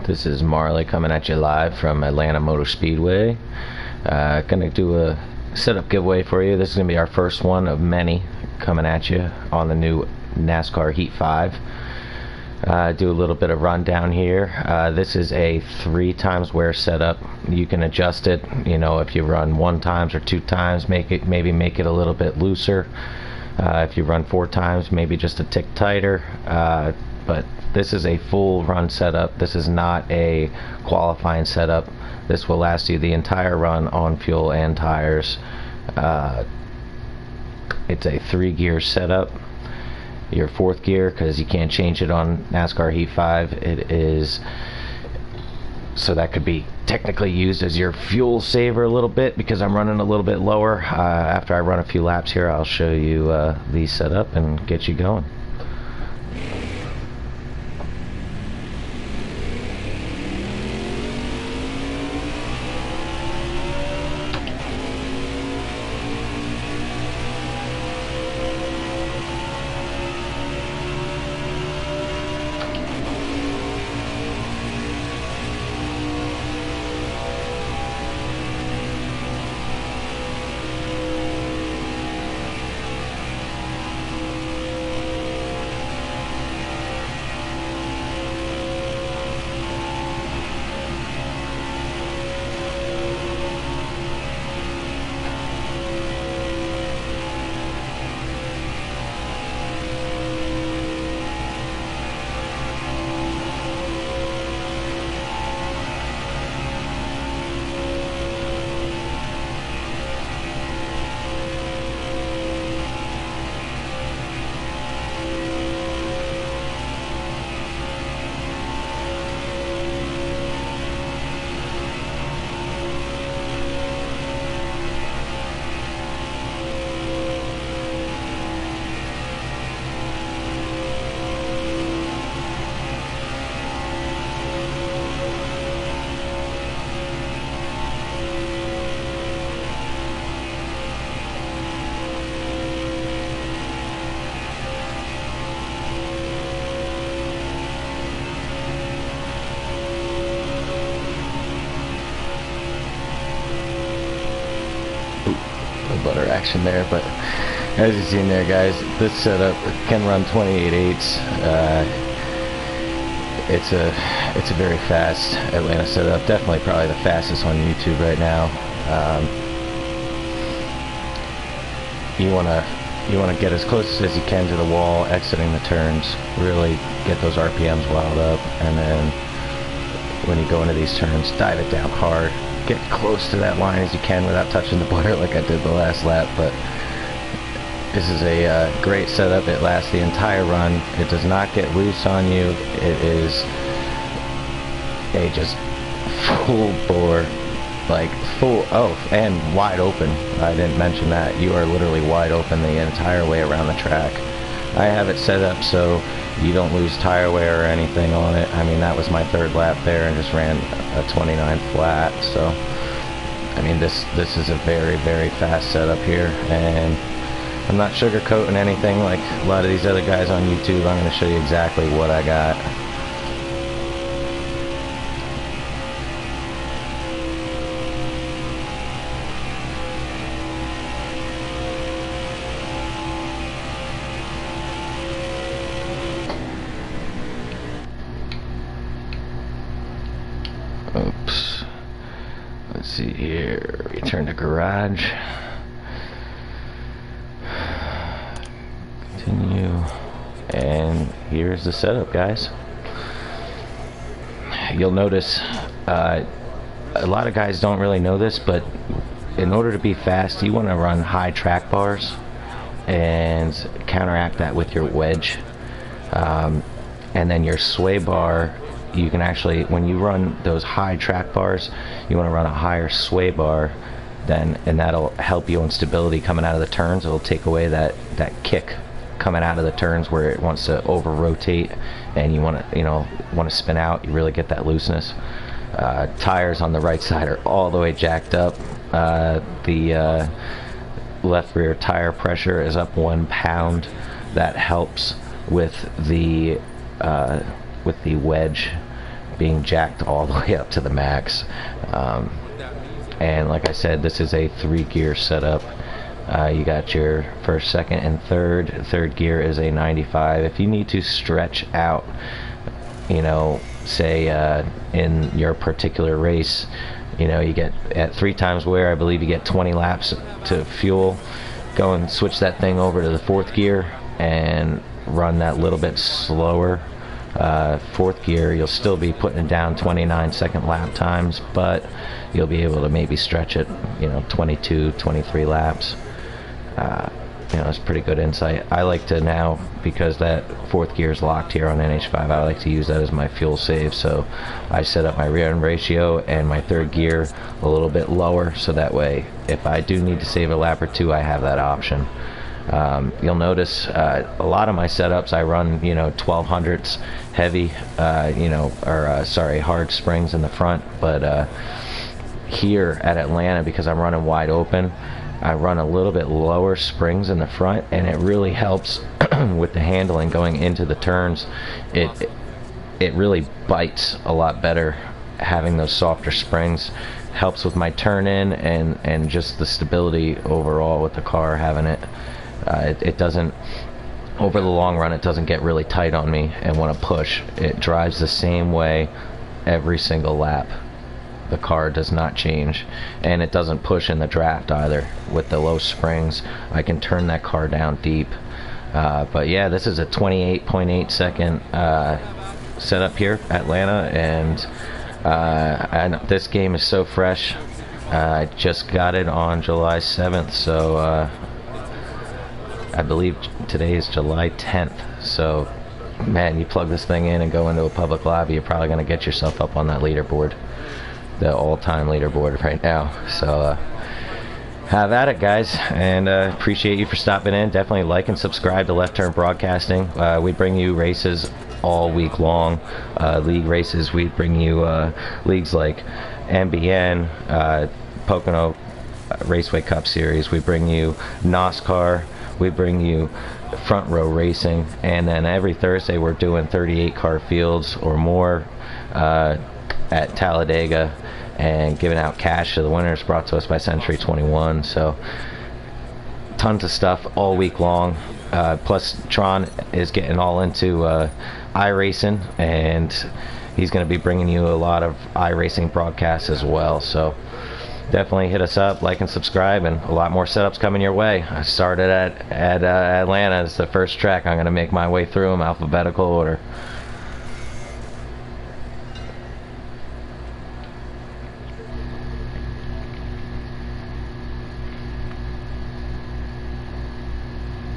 This is Marley coming at you live from Atlanta Motor Speedway. Gonna do a setup giveaway for you. This is gonna be our first one of many coming at you on the new Nascar Heat 5. Do a little bit of rundown here. This is a 3 times wear setup. You can adjust it, you know, if you run 1 times or 2 times, maybe make it a little bit looser. If you run 4 times, maybe just a tick tighter. But this is a full run setup. This is not a qualifying setup. This will last you the entire run on fuel and tires. It's a 3-gear setup. Your 4th gear, because you can't change it on NASCAR Heat 5, it is, so that could be technically used as your fuel saver a little bit, because I'm running a little bit lower. After I run a few laps here, I'll show you the setup and get you going. Butter action there, but as you've seen there, guys, this setup can run 28/8. It's a very fast Atlanta setup, definitely probably the fastest on YouTube right now. You want to get as close as you can to the wall exiting the turns, really get those RPMs wound up, and then when you go into these turns, dive it down hard. Get close to that line as you can without touching the butter like I did the last lap. But this is a great setup. It lasts the entire run. It does not get loose on you. It is a just full bore, like full, and wide open. I didn't mention that. You are literally wide open the entire way around the track. I have it set up so you don't lose tire wear or anything on it. I mean, that was my 3rd lap there and just ran a 29 flat. So I mean, this is a very, very fast setup here, and I'm not sugarcoating anything like a lot of these other guys on YouTube. I'm going to show you exactly what I got. Oops. Let's see here. Return to garage. Continue. And here's the setup, guys. You'll notice a lot of guys don't really know this, but in order to be fast, you want to run high track bars and counteract that with your wedge. And then your sway bar, you can actually, when you run those high track bars, you want to run a higher sway bar, and that'll help you on stability coming out of the turns. It'll take away that kick coming out of the turns where it wants to over rotate and you want to spin out. You really get that looseness. Tires on the right side are all the way jacked up. The left rear tire pressure is up 1 pound. That helps with the wedge being jacked all the way up to the max. And like I said, this is a 3-gear setup. You got your first, second, and third. Third gear is a 95. If you need to stretch out, you know, say in your particular race, you know, you get at 3 times wear, I believe you get 20 laps to fuel. Go and switch that thing over to the 4th gear and run that little bit slower. 4th gear, you'll still be putting down 29-second lap times, but you'll be able to maybe stretch it, you know, 22, 23 laps. You know, it's pretty good insight. I like to now, because that 4th gear is locked here on NH5, I like to use that as my fuel save. So I set up my rear end ratio and my 3rd gear a little bit lower, so that way if I do need to save a lap or 2, I have that option. You'll notice a lot of my setups I run, you know, 1200s heavy, you know, or sorry, hard springs in the front, but here at Atlanta, because I'm running wide open, I run a little bit lower springs in the front, and it really helps with the handling going into the turns. It really bites a lot better having those softer springs. Helps with my turn in and just the stability overall with the car, having it. It doesn't, over the long run, it doesn't get really tight on me and want to push. It drives the same way every single lap. The car does not change, and it doesn't push in the draft either. With the low springs, I can turn that car down deep. But yeah, this is a 28.8 second setup here, Atlanta, and this game is so fresh. I just got it on July 7th, so I believe today is July 10th. So man, you plug this thing in and go into a public lobby, you're probably going to get yourself up on that leaderboard, the all-time leaderboard right now. So have at it, guys, and appreciate you for stopping in. Definitely like and subscribe to Left Turn Broadcasting. We bring you races all week long, league races. We bring you leagues like MBN, Pocono Raceway Cup Series. We bring you NASCAR. We bring you front row racing, and then every Thursday we're doing 38 car fields or more at Talladega, and giving out cash to the winners, brought to us by Century 21. So tons of stuff all week long. Plus Tron is getting all into iRacing, and he's going to be bringing you a lot of iRacing broadcasts as well. So definitely hit us up, like and subscribe, and a lot more setups coming your way. I started at Atlanta as the first track. I'm going to make my way through them alphabetical order.